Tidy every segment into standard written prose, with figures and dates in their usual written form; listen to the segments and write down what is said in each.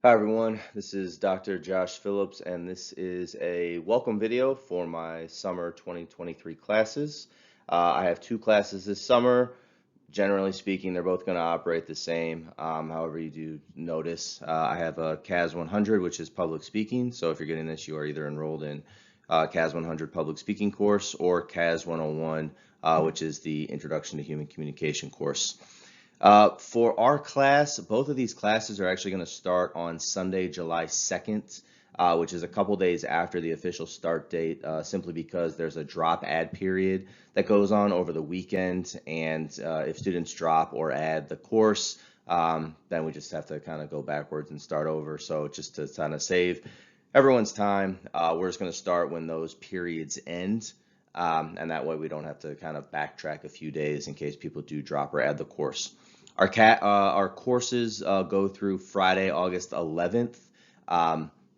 Hi everyone, this is Dr. Josh Phillips, and this is a welcome video for my summer 2023 classes. I have two classes this summer. Generally speaking, they're both going to operate the same. However, you do notice I have a CAS 100, which is public speaking. So if you're getting this, you are either enrolled in CAS 100 public speaking course or CAS 101, which is the Introduction to Human Communication course. For our class, both of these classes are actually going to start on Sunday, July 2nd, which is a couple days after the official start date, simply because there's a drop add period that goes on over the weekend. And if students drop or add the course, then we just have to kind of go backwards and start over. So just to kind of save everyone's time, we're just going to start when those periods end. And that way we don't have to kind of backtrack a few days in case people do drop or add the course. Our courses go through Friday, August 11th.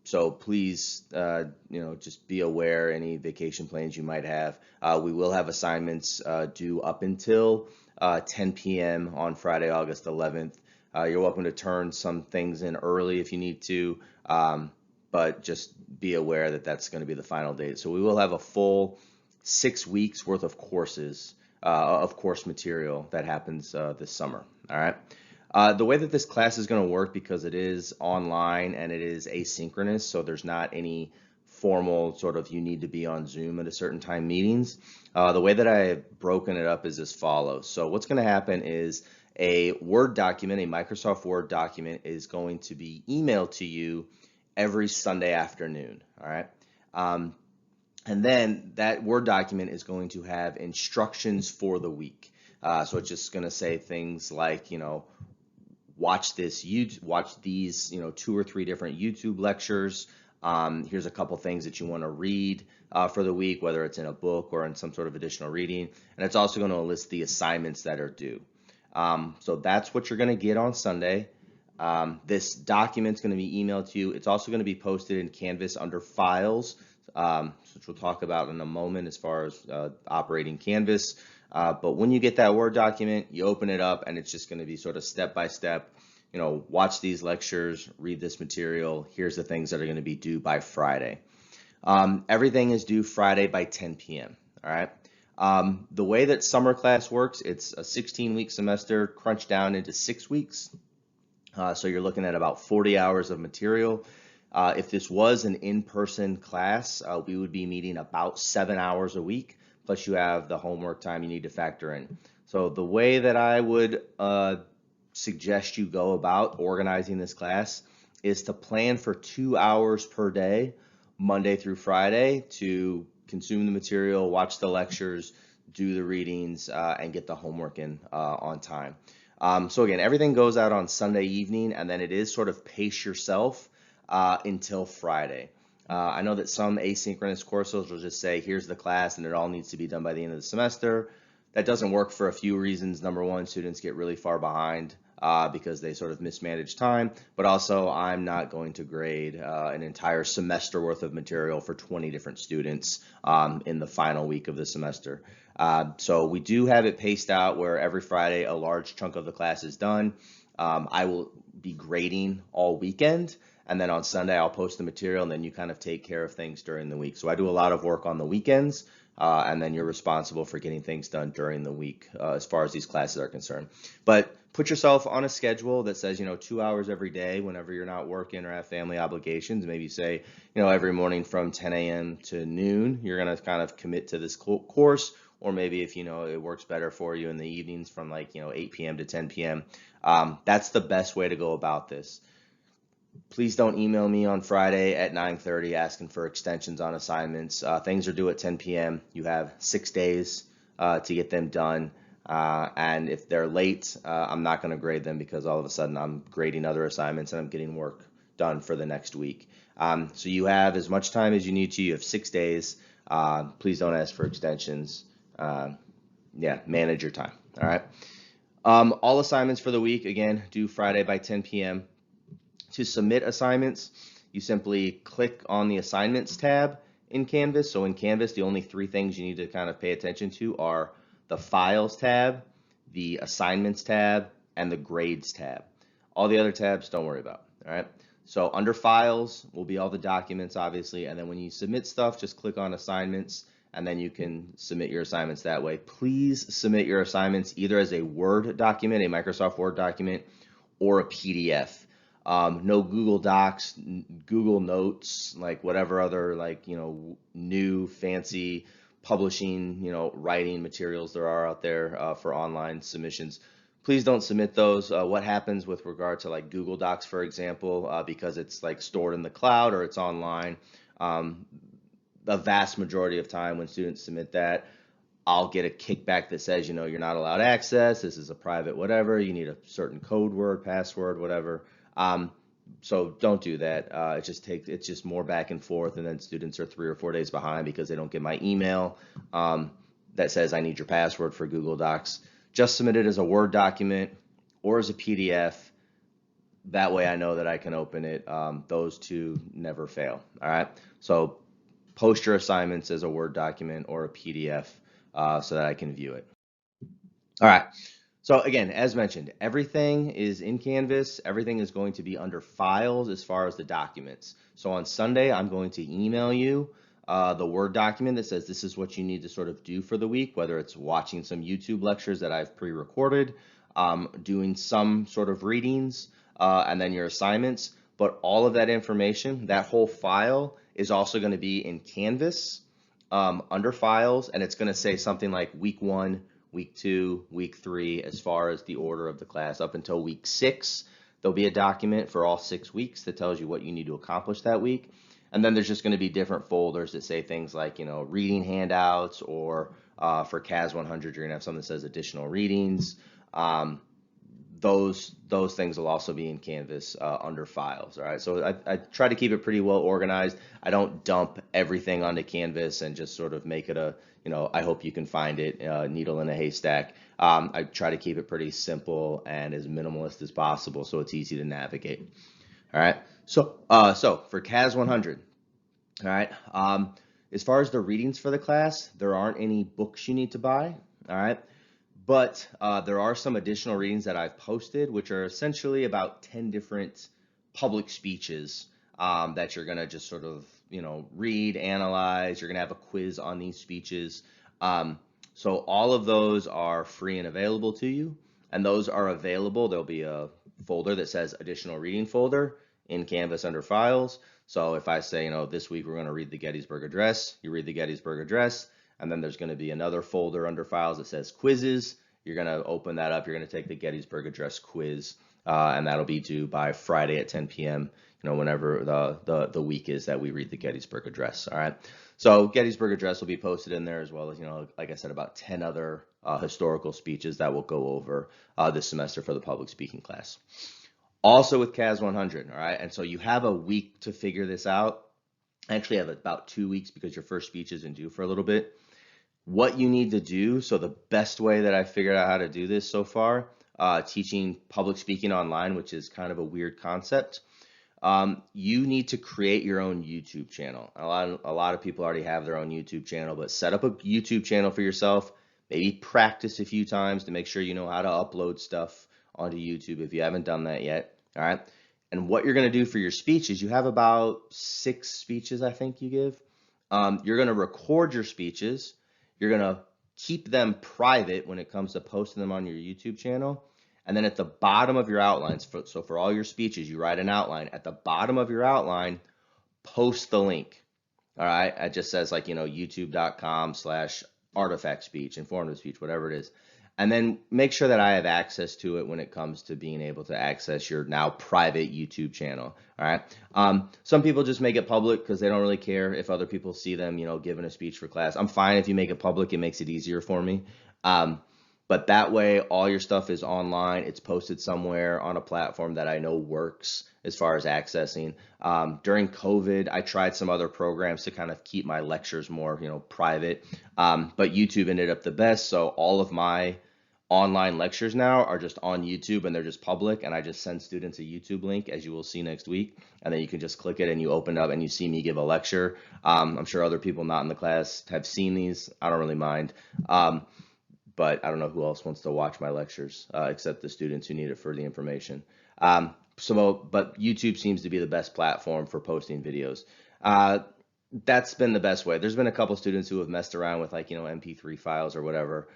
So please, just be aware any vacation plans you might have. We will have assignments due up until 10 p.m. on Friday, August 11th. You're welcome to turn some things in early if you need to, but just be aware that that's going to be the final date. So we will have a full 6 weeks worth of courses, of course material that happens this summer. All right. The way that this class is going to work, because it is online and it is asynchronous, so there's not any formal sort of you need to be on Zoom at a certain time meetings. The way that I have broken it up is as follows. So what's going to happen is a Word document, a Microsoft Word document, is going to be emailed to you every Sunday afternoon. All right. And then that Word document is going to have instructions for the week. So it's just going to say things like, watch these, 2 or 3 different YouTube lectures. Here's a couple things that you want to read for the week, whether it's in a book or in some sort of additional reading. And it's also going to list the assignments that are due. So that's what you're going to get on Sunday. This document's going to be emailed to you. It's also going to be posted in Canvas under Files, which we'll talk about in a moment as far as operating Canvas. But when you get that Word document, you open it up and it's just going to be sort of step by step, watch these lectures, read this material. Here's the things that are going to be due by Friday. Everything is due Friday by 10 p.m. All right. The way that summer class works, it's a 16-week semester crunched down into 6 weeks. So you're looking at about 40 hours of material. If this was an in-person class, we would be meeting about 7 hours a week, plus you have the homework time you need to factor in. So the way that I would suggest you go about organizing this class is to plan for 2 hours per day, Monday through Friday, to consume the material, watch the lectures, do the readings, and get the homework in on time. So again, everything goes out on Sunday evening, and then it is sort of pace yourself until Friday. I know that some asynchronous courses will just say, here's the class, and it all needs to be done by the end of the semester. That doesn't work for a few reasons. Number one, students get really far behind because they sort of mismanage time, but also I'm not going to grade an entire semester worth of material for 20 different students in the final week of the semester. So we do have it paced out where every Friday a large chunk of the class is done. I will be grading all weekend, and then on Sunday I'll post the material, and then you kind of take care of things during the week. So I do a lot of work on the weekends, and then you're responsible for getting things done during the week as far as these classes are concerned. But put yourself on a schedule that says, 2 hours every day whenever you're not working or have family obligations. Maybe say, every morning from 10 a.m. to noon, you're going to kind of commit to this course. Or maybe if it works better for you in the evenings from 8 p.m. to 10 p.m. That's the best way to go about this. Please don't email me on Friday at 9:30 asking for extensions on assignments. Things are due at 10 p.m. You have 6 days to get them done. And if they're late, I'm not going to grade them because all of a sudden I'm grading other assignments and I'm getting work done for the next week. So you have as much time as you need to. You have 6 days. Please don't ask for extensions. Manage your time. All right. All assignments for the week, again, due Friday by 10 p.m. To submit assignments, you simply click on the assignments tab in Canvas. So in Canvas, the only 3 things you need to kind of pay attention to are the Files tab, the Assignments tab, and the Grades tab. All the other tabs, don't worry about. All right. So under files will be all the documents, obviously, and then when you submit stuff, just click on assignments, and then you can submit your assignments that way. Please submit your assignments either as a Word document, a Microsoft Word document, or a PDF. No Google Docs, Google Notes, like whatever other new fancy publishing, writing materials there are out there for online submissions. Please don't submit those. What happens with regard to like Google Docs, for example, because it's like stored in the cloud or it's online, the vast majority of time when students submit that, I'll get a kickback that says, you're not allowed access. This is a private whatever. You need a certain code word, password, whatever. So don't do that. It's just more back and forth, and then students are 3 or 4 days behind because they don't get my email that says I need your password for Google Docs. Just submit it as a Word document or as a PDF. That way I know that I can open it. Those two never fail. All right. So post your assignments as a Word document or a PDF so that I can view it. All right. So again, as mentioned, everything is in Canvas. Everything is going to be under files as far as the documents. So on Sunday, I'm going to email you the Word document that says this is what you need to sort of do for the week, whether it's watching some YouTube lectures that I've pre-recorded, doing some sort of readings, and then your assignments. But all of that information, that whole file is also going to be in Canvas under files, and it's going to say something like week 1, week 2, week 3, as far as the order of the class up until week 6. There'll be a document for all 6 weeks that tells you what you need to accomplish that week. And then there's just going to be different folders that say things like, reading handouts, or for CAS 100, you're going to have something that says additional readings. Those things will also be in Canvas under files. All right, so I try to keep it pretty well organized. I don't dump everything onto Canvas and just sort of make it a, I hope you can find it, needle in a haystack. I try to keep it pretty simple and as minimalist as possible so it's easy to navigate. All right, so for CAS 100, all right, as far as the readings for the class, there aren't any books you need to buy. All right. But there are some additional readings that I've posted, which are essentially about 10 different public speeches that you're going to just sort of, read, analyze. You're going to have a quiz on these speeches. So all of those are free and available to you. And those are available. There'll be a folder that says additional reading folder in Canvas under files. So if I say, this week we're going to read the Gettysburg Address, you read the Gettysburg Address. And then there's going to be another folder under files that says quizzes. You're going to open that up. You're going to take the Gettysburg Address quiz, and that'll be due by Friday at 10 p.m. Whenever the week is that we read the Gettysburg Address. All right. So Gettysburg Address will be posted in there, as well as like I said, about 10 other historical speeches that we'll go over this semester for the public speaking class. Also with CAS 100. All right. And so you have a week to figure this out. I actually have about 2 weeks because your first speech isn't due for a little bit. What you need to do, so the best way that I figured out how to do this so far, teaching public speaking online, which is kind of a weird concept, you need to create your own YouTube channel. A lot of people already have their own YouTube channel, but set up a YouTube channel for yourself. Maybe practice a few times to make sure you know how to upload stuff onto YouTube if you haven't done that yet. All right. And what you're going to do for your speech is you have about 6 speeches, I think you give. You're going to record your speeches. You're going to keep them private when it comes to posting them on your YouTube channel. And then at the bottom of your outlines, so for all your speeches, you write an outline. At the bottom of your outline, post the link. All right. It just says youtube.com/artifact speech, informative speech, whatever it is. And then make sure that I have access to it when it comes to being able to access your now private YouTube channel. All right. Some people just make it public because they don't really care if other people see them, giving a speech for class. I'm fine if you make it public. It makes it easier for me. But that way, all your stuff is online. It's posted somewhere on a platform that I know works as far as accessing. During COVID, I tried some other programs to kind of keep my lectures more, private. But YouTube ended up the best. So all of my online lectures now are just on YouTube, and they're just public, and I just send students a YouTube link, as you will see next week, and then you can just click it and you open it up and you see me give a lecture. I'm sure other people not in the class have seen these. I don't really mind, but I don't know who else wants to watch my lectures except the students who need it for the information. But YouTube seems to be the best platform for posting videos. Uh, that's been the best way. There's been a couple students who have messed around with like, MP3 files or whatever.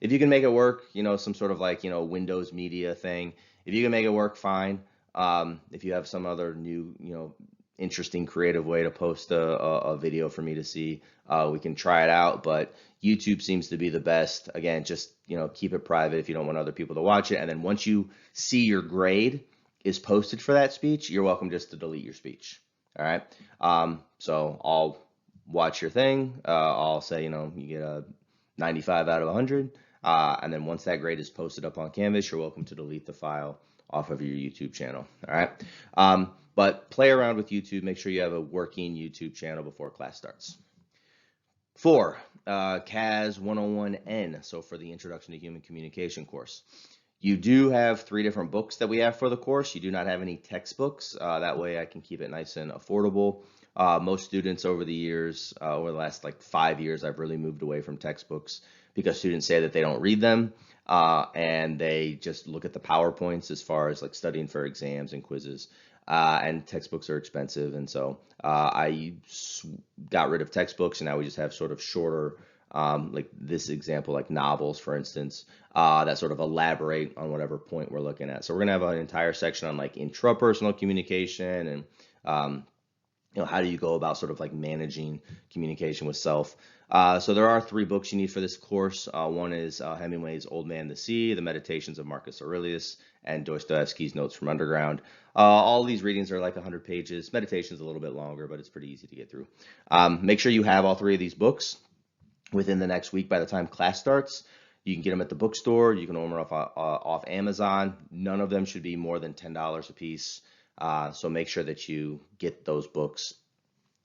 If you can make it work, some sort of like, Windows Media thing, if you can make it work, fine. If you have some other new, interesting creative way to post a video for me to see, we can try it out. But YouTube seems to be the best. Again, just, keep it private if you don't want other people to watch it. And then once you see your grade is posted for that speech, you're welcome just to delete your speech. All right. So I'll watch your thing. I'll say, you get a 95 out of 100. And then once that grade is posted up on Canvas, you're welcome to delete the file off of your YouTube channel. All right. But play around with YouTube. Make sure you have a working YouTube channel before class starts. 4, CAS 101N. So for the Introduction to Human Communication course. You do have 3 different books that we have for the course. You do not have any textbooks. That way I can keep it nice and affordable. Most students over the years, over the last like 5 years, I've really moved away from textbooks because students say that they don't read them and they just look at the PowerPoints as far as like studying for exams and quizzes. And textbooks are expensive, and so I got rid of textbooks, and now we just have sort of shorter, like this example, like novels, for instance, that sort of elaborate on whatever point we're looking at. So we're gonna have an entire section on like intrapersonal communication and how do you go about sort of like managing communication with self. So there are 3 books you need for this course. One is Hemingway's Old Man the Sea, The Meditations of Marcus Aurelius, and Dostoevsky's Notes from Underground. All these readings are like 100 pages. Meditation's a little bit longer, but it's pretty easy to get through. Make sure you have all 3 of these books within the next week by the time class starts. You can get them at the bookstore. You can order off Amazon. None of them should be more than $10 a piece. So make sure that you get those books.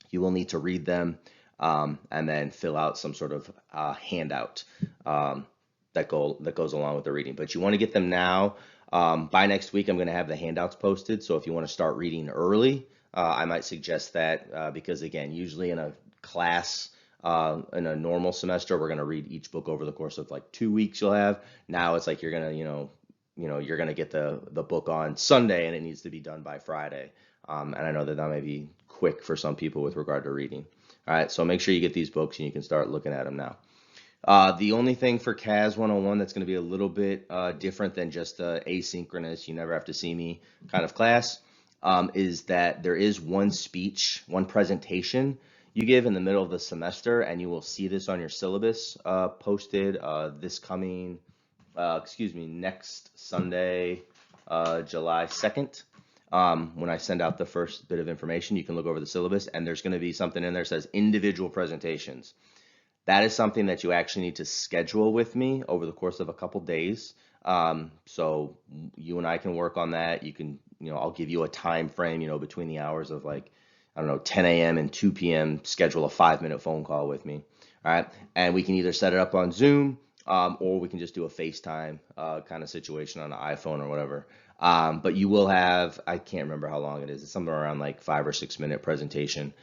You will need to read them and then fill out some sort of handout that goes along with the reading. But you want to get them now. By next week, I'm going to have the handouts posted. So if you want to start reading early, I might suggest that because, again, usually in a class, in a normal semester, we're going to read each book over the course of like 2 weeks you'll have. Now it's like you're going to, you're going to get the book on Sunday and it needs to be done by Friday. And I know that may be quick for some people with regard to reading. All right, so make sure you get these books and you can start looking at them now. The only thing for CAS 101 that's going to be a little bit different than just asynchronous, you never have to see me kind of class, is that there is one speech, one presentation you give in the middle of the semester, and you will see this on your syllabus posted next Sunday, July 2nd. When I send out the first bit of information, you can look over the syllabus, and there's going to be something in there that says individual presentations. That is something that you actually need to schedule with me over the course of a couple days. So you and I can work on that. You can, I'll give you a time frame, between the hours of like, I don't know, 10 a.m. and 2 p.m., schedule a 5-minute phone call with me. All right. And we can either set it up on Zoom or we can just do a FaceTime kind of situation on an iPhone or whatever. But you will have, I can't remember how long it is. It's somewhere around like 5 or 6 minute presentation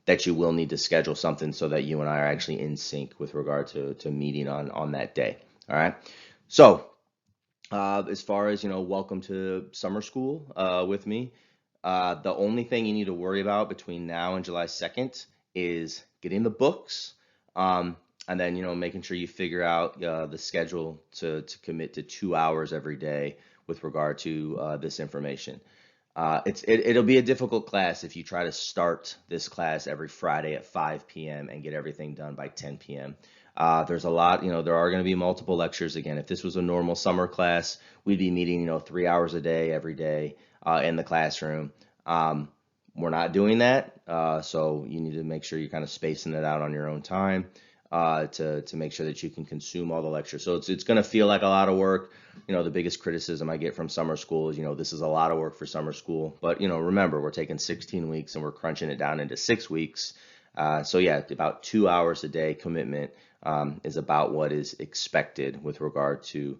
that you will need to schedule something so that you and I are actually in sync with regard to meeting on that day. All right. So as far as, welcome to summer school with me. The only thing you need to worry about between now and July 2nd is getting the books and then, making sure you figure out the schedule to commit to 2 hours every day with regard to this information. It'll be a difficult class if you try to start this class every Friday at 5 p.m. and get everything done by 10 p.m. There's a lot, there are going to be multiple lectures. Again, if this was a normal summer class, we'd be meeting, 3 hours a day, every day in the classroom. We're not doing that. So you need to make sure you're kind of spacing it out on your own time to make sure that you can consume all the lectures. So it's going to feel like a lot of work. The biggest criticism I get from summer school is, this is a lot of work for summer school. But, remember, we're taking 16 weeks and we're crunching it down into 6 weeks. So yeah, about 2 hours a day commitment is about what is expected with regard to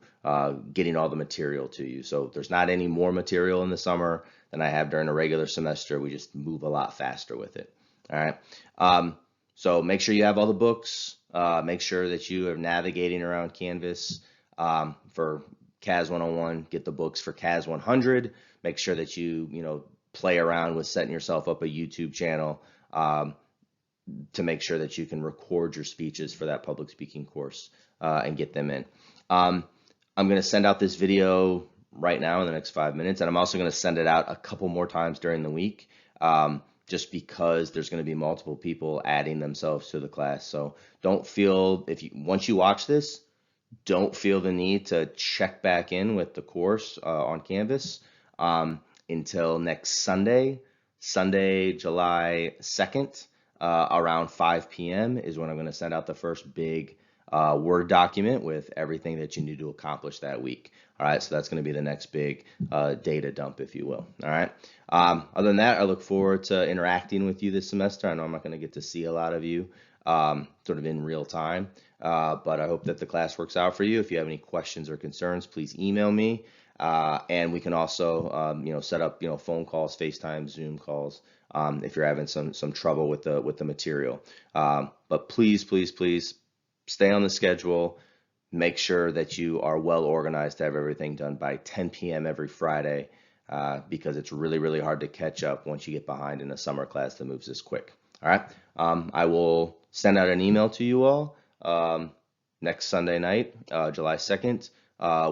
getting all the material to you. So there's not any more material in the summer than I have during a regular semester. We just move a lot faster with it. All right. So make sure you have all the books. Make sure that you are navigating around Canvas for CAS 101, get the books for CAS 100. Make sure that you play around with setting yourself up a YouTube channel to make sure that you can record your speeches for that public speaking course and get them in. I'm going to send out this video right now in the next 5 minutes, and I'm also going to send it out a couple more times during the week, just because there's going to be multiple people adding themselves to the class. So don't feel, once you watch this, don't feel the need to check back in with the course on Canvas until next Sunday, July 2nd. Around 5 p.m. is when I'm going to send out the first big Word document with everything that you need to accomplish that week. All right, so that's going to be the next big data dump, if you will. All right. Other than that, I look forward to interacting with you this semester. I know I'm not going to get to see a lot of you sort of in real time, but I hope that the class works out for you. If you have any questions or concerns, please email me. And we can also, set up, phone calls, FaceTime, Zoom calls, if you're having some trouble with the material. But please, please, please stay on the schedule. Make sure that you are well organized to have everything done by 10 p.m. every Friday, because it's really, really hard to catch up once you get behind in a summer class that moves this quick. All right. I will send out an email to you all next Sunday night, July 2nd,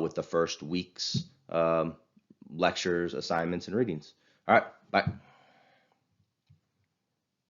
with the first week's lectures, assignments, and readings. All right, bye.